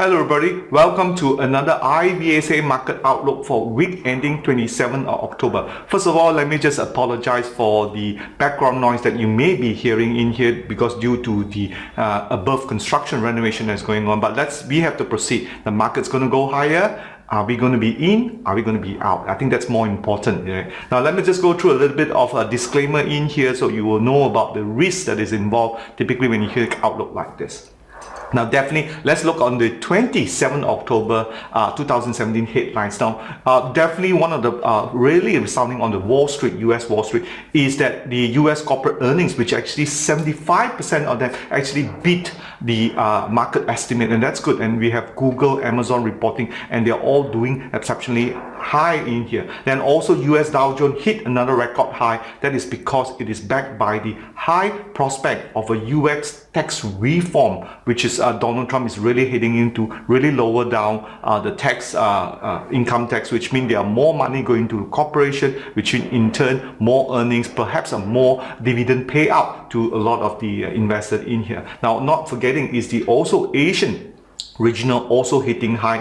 Hello everybody, welcome to another iVSA market outlook for week ending 27th of October. First of all, let me just apologize for the background noise that you may be hearing in here because due to the above construction renovation that's going on. But we have to proceed. The market's going to go higher. Are we going to be in? Are we going to be out? I think that's more important. Yeah? Now let me just go through a little bit of a disclaimer in here so you will know about the risk that is involved typically when you hear an outlook like this. Now definitely, let's look on the 27th October 2017 headlines. Now definitely one of the really resounding on the Wall Street, US Wall Street, is that the US corporate earnings, which actually 75% of them actually beat the market estimate, and that's good. And we have Google, Amazon reporting, and they're all doing exceptionally high in here. Then also US Dow Jones hit another record high. That is because it is backed by the high prospect of a US tax reform, which is Donald Trump is really heading into really lower down the tax income tax, which means there are more money going to the corporation, which in turn more earnings, perhaps a more dividend payout to a lot of the investors in here. Now not forgetting is the also Asian regional also hitting high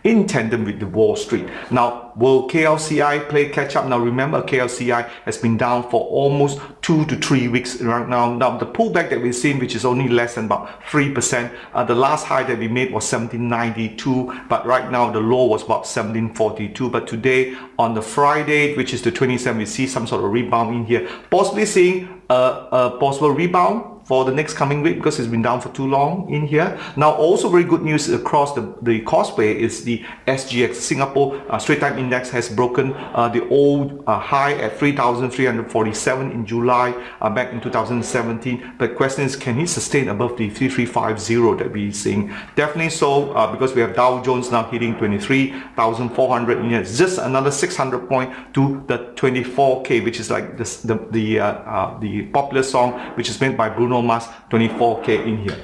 in tandem with the Wall Street. Now will KLCI play catch up? Now remember, KLCI has been down for almost 2 to 3 weeks right now. Now the pullback that we've seen, which is only less than about 3%, the last high that we made was 1792, but right now the low was about 1742. But today on the Friday, which is the 27th, we see some sort of rebound in here, possibly seeing a possible rebound for the next coming week because it's been down for too long in here. Now also very good news across the causeway is the SGX Singapore Straits Time Index has broken the old high at 3,347 in July back in 2017. But the question is, can it sustain above the 3350 that we're seeing? Definitely so, because we have Dow Jones now hitting 23,400 in here. It's just another 600 point to the 24K, which is like this, the popular song which is made by Bruno Mars, 24K in here.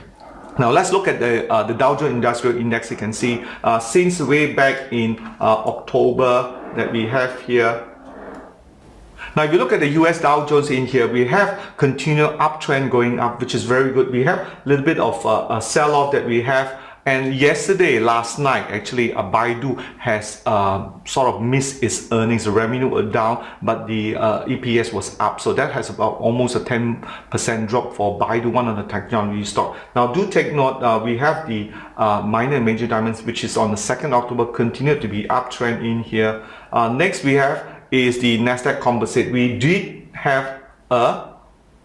Now let's look at the Dow Jones Industrial Index. You can see since way back in October that we have here. Now if you look at the US Dow Jones in here, we have continued uptrend going up, which is very good. We have a little bit of a sell-off that we have. And last night, actually, Baidu has sort of missed its earnings. The revenue were down, but the EPS was up. So that has about almost a 10% drop for Baidu, one of the technology stock. Now, do take note, we have the minor and major diamonds, which is on the 2nd October, continued to be uptrend in here. Next we have is the NASDAQ Composite. We did have a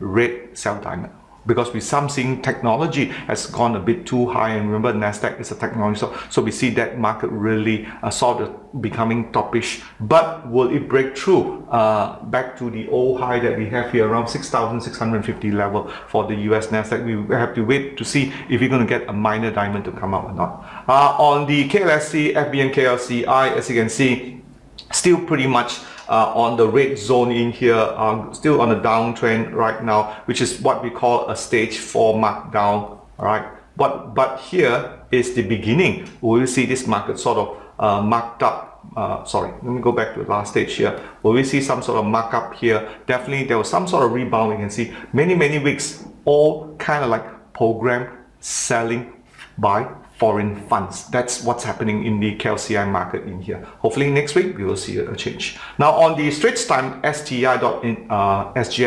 red sell diamond, because with something technology has gone a bit too high, and remember NASDAQ is a technology, so we see that market really sort of becoming toppish. But will it break through back to the old high that we have here around 6,650 level for the US NASDAQ? We have to wait to see if we're going to get a minor diamond to come out or not. On the KLSC, FBN KLCI, as you can see, still pretty much on the red zone in here, still on a downtrend right now, which is what we call a stage 4 markdown. All right, but here is the beginning. We will see this market sort of marked up. Sorry, let me go back to the last stage here. Will we see some sort of markup here? Definitely there was some sort of rebound. We can see many weeks all kind of like program selling by foreign funds. That's what's happening in the KLCI market in here. Hopefully next week we will see a change. Now on the Straits Time STI.SG,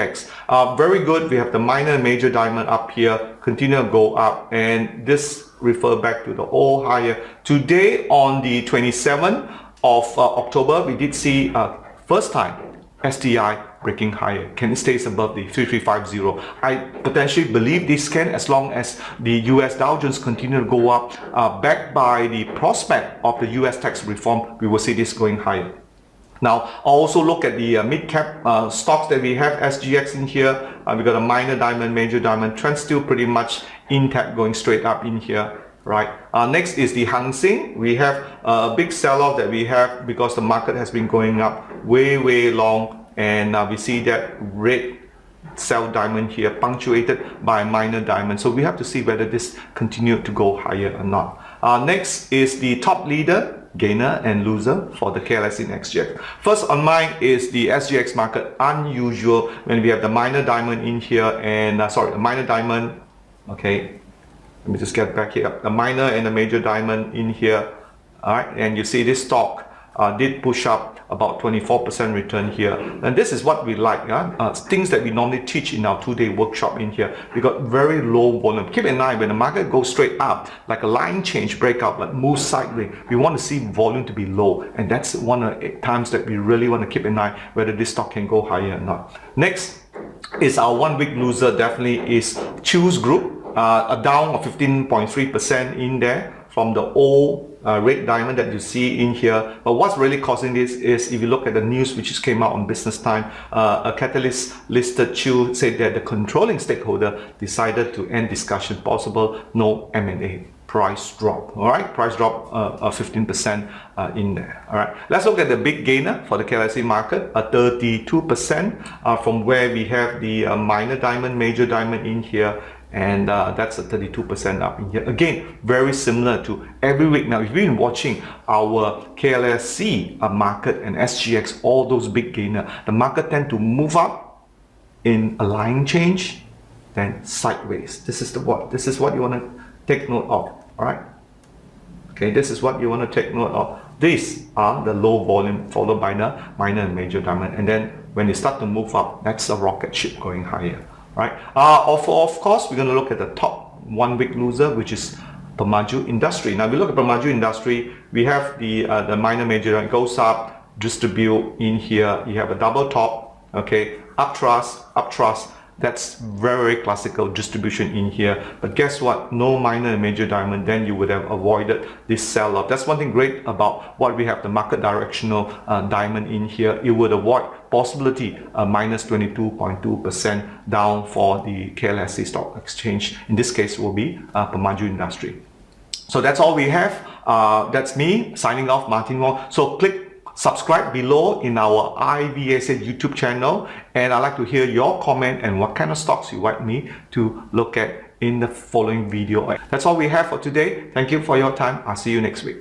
very good. We have the minor and major diamond up here, continue to go up, and this refer back to the old higher. Today on the 27th of October, we did see first time STI breaking higher. Can it stay above the 3350? I potentially believe this can, as long as the US Dow Jones continue to go up, backed by the prospect of the US tax reform. We will see this going higher. Now also look at the mid-cap stocks that we have, SGX in here. We got a minor diamond, major diamond, trend still pretty much intact, going straight up in here. Right. Next is the Hang Seng. We have a big sell-off that we have because the market has been going up way long, and we see that red sell diamond here punctuated by a minor diamond. So we have to see whether this continued to go higher or not. Next is the top leader, gainer and loser for the KLS in SGX. First on mine is the SGX market. Unusual when we have the minor diamond in here, and the minor diamond, okay, Let me just get back here. The minor and the major diamond in here. All right, and you see this stock did push up about 24% return here, and this is what we like. Things that we normally teach in our 2-day workshop in here. We got very low volume. Keep in mind when the market goes straight up, like a line change breakout, but moves sideways, we want to see volume to be low, and that's one of the times that we really want to keep in mind whether this stock can go higher or not. Next is our 1 week loser. Definitely is Choose Group, a down of 15.3% in there from the old red diamond that you see in here. But what's really causing this is, if you look at the news which just came out on Business Time, a catalyst listed Chew said that the controlling stakeholder decided to end discussion, possible no M&A. Price drop. All right, price drop 15% in there. All right, let's look at the big gainer for the KLSE market, 32% from where we have the minor diamond, major diamond in here. And that's a 32% up in here. Again, very similar to every week. Now, if you've been watching our KLSE market and SGX, all those big gainer, the market tend to move up in a line change, then sideways. This is what you want to take note of. All right. Okay, this is what you want to take note of. These are the low volume followed by the minor and major diamond, and then when they start to move up, that's a rocket ship going higher. Right. Of course, we're going to look at the top 1 week loser, which is Pemaju Industry. Now, we look at Pemaju Industry. We have the minor major. It goes up, distribute in here. You have a double top. Okay, up thrust. That's very classical distribution in here. But guess what? No minor and major diamond. Then you would have avoided this sell-off. That's one thing great about what we have, the market directional diamond in here. It would avoid possibility minus 22.2% down for the KLSE stock exchange. In this case, will be Pemaju Industry. So that's all we have. That's me signing off, Martin Wong. So click subscribe below in our iVSA YouTube channel, and I'd like to hear your comment and what kind of stocks you like me to look at in the following video. That's all we have for today. Thank you for your time. I'll see you next week.